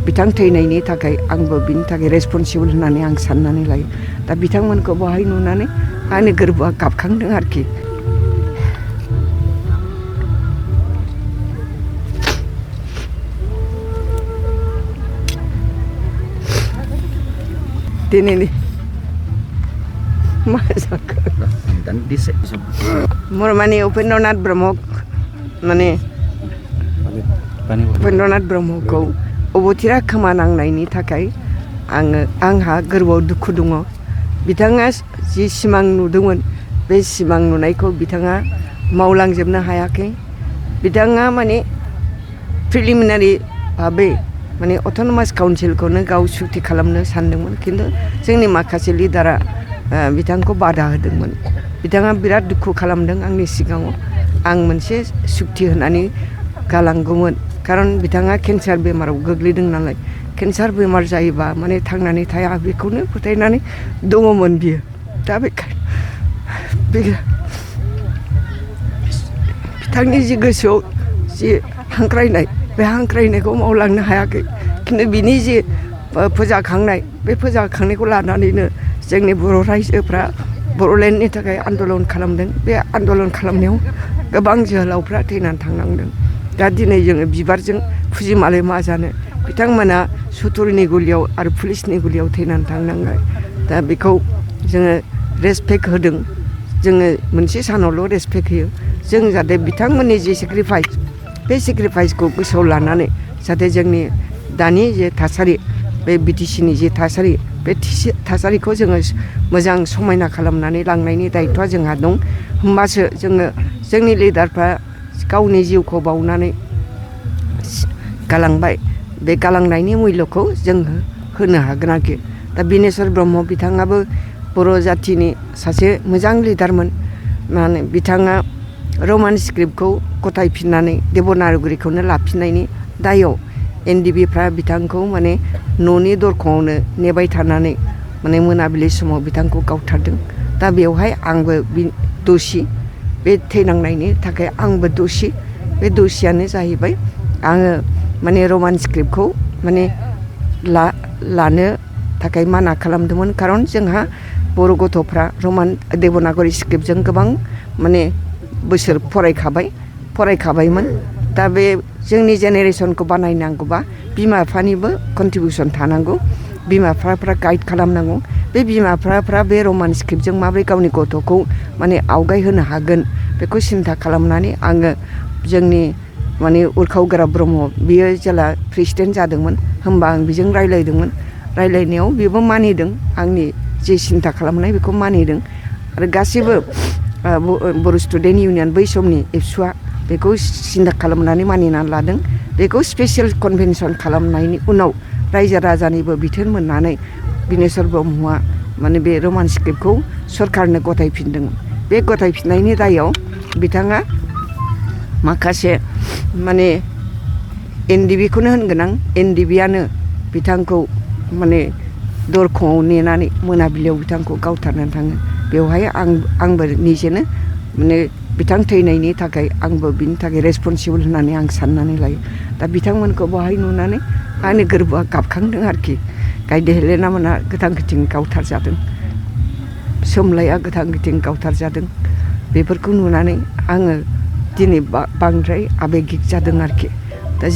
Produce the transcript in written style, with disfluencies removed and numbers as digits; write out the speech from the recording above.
बिथां थैनायनि थाखाय आंबो बिनि थाखाय रेसपन्सिबल होननानै आं साननानै लायो। दा बिथांमोनखौ बहाय नुनानै आंनि गोरबोआ गाबखांदों आरोखि। दिनैनि मा जाखो मोर माने उपेन्द्रनाथ ब्रह्म माने उपेन्द्रनाथ ब्रह्मखौ अबथिरा खोमा नांनायनि थाखाय आंहा गोरबोआव दुखु दङ। बिथाङा जि सिमां नुदोंमोन बे सिमां नुनायखौ बिथाङा मावलांजोबनो हायाखै। बिथाङा माने प्रिलिमिनारि भाबै माने अट'नमास काउन्सिलखौनो गाव सुक्ति खालामनो सानदोंमोन, खिन्थु जोंनि माखासे लिडारा बिथांखौ बादा होदोंमोन। बिथाङा बिराद दुखु खालामदों आंनि सिगाङाव। आं मोनसे सुक्ति होनानै गालांगौमोन, खारन बिथाङा केन्सार बेमाराव गोग्लैदों नालाय। केन्सार बेमार जायोबा माने थांनानै थाया बेखौनो फोथायनानै दङमोन बियो। दा बिथांनि जि गोसोआव जि हांख्रायनाय, बे हांख्रायनायखौ मावलांनो हायाखै। खिन्थु बिनि जि फोजाखांनाय, बे फोजाखांनायखौ लानानैनो जोंनि बर' रायजोफ्रा बर'लेण्डनि थाखाय आन्दलन खालामदों। बे आन्दलन खालामनायाव गोबां जोहोलावफ्रा थैनानै थांनांदों। दा दिनै जोङो बिबारजों फुजिमालाय मा जानो, बिथांमोना सुथुरनि गुलियाव आरो पुलिसनि गुलियाव थैनानै थांनांबाय। दा बेखौ जोङो रेसपेक्ट होदों। जोङो मोनसे सानावल' रेसपेक्ट होयो। जों जाहाथे बिथांमोननि जि सेक्रिफाइस, बे सेक्रिफाइसखौ गोसोआव लानानै जाहाथे जोंनि दानि जे थासारि, बे बिटिसिनि जि थासारि, बे थासारिखौ जोङो मोजां समायना खालामनानै लांनायनि दायथ'आ जोंहा दं। होमबासो जोङो जोंनि लिडारफ्रा गावनि जिउखौ बावनानै गालांबाय, बे गालांनायनि मुल्यखौ जों होनो हागोन आरोखि। दा बिनेस्वर ब्रह्म बिथाङाबो बर' जाथिनि सासे मोजां लिडारमोन। माने बिथाङा रमान स्क्रिप्टखौ गथायफिननानै देबनागरिखौनो लाफिननायनि दायाव एनडिबिफ्रा बिथांखौ माने न'नि दरखंआवनो नेबाय थानानै माने मोनाबिलि समाव बिथांखौ गावथारदों। दा बेवहाय आंबो दसि, बे थैनांनायनि थाखाय आंबो दसि। बे दसियानो जाहैबाय आङो माने रमान स्क्रिप्टखौ माने लानो थाखाय माना खालामदोंमोन। खारन जोंहा बर' गथ'फ्रा देबनागरि स्क्रिप्टजों गोबां माने बोसोर फरायखाबायमोन। दा बे जोंनि जेनेरेसनखौ बानायनांगौबा बिमा बिफानिबो कन्ट्रिबिउसन थानांगौ। बिमा बिफाफ्रा गाइड खालामनांगौ। बे बिमा बिफाफ्रा बे रमान स्क्रिप्टजों माबोरै गावनि गथ'खौ माने आवगायहोनो हागोन, बेखौ सिन्था खालामनानै आङो जोंनि माने उरखाव गोरा ब्रह्म, बियो जेला प्रेसिडेन्ट जादोंमोन, होमबा आं बेजों रायलायदोंमोन। रायलायनायाव बेबो मानिदों, आंनि जे सिन्था खालामनाय बेखौ मानिदों। आरो गासैबो बर' स्टुडेन्ट इउनियन बै समनि एबसुआ बेखौ सिन्था खालामनानै मानिनानै लादों। बेखौ स्पेसियेल कनभेनसन खालामनायनि उनाव रायजो राजानिबो बिथोन मोननानै बिनेस्वर ब्रह्मआ माने बे रमान स्क्रिप्टखौ सरकारनो गथायफिनदोंमोन। बे गथायफिननायनि दायाव बिथाङा माखासे माने एनडिबिखौनो होनगोन आं, एनडिबियानो बिथांखौ माने दरखंआव नेनानै मोनाबिलियाव बिथांखौ गावथारनानै थाङो। बेवहाय आंबो निजेनो माने बिथां थैनायनि थाखाय आंबो बिनि थाखाय रेसपन्सिबल होननानै आं साननानै लायो। दा बिथांमोनखौ बहाय नुनानै आंनि गोरबोआ गाबखांदों आरोखि। गायदे हेलेना मोना गोथां गोथें गावथारजादों, सोमलाया गोथां गोथें गावथारजादों। बेफोरखौ नुनानै आङो दिनै बांद्राय आबेगिक जादों आरोखि। दा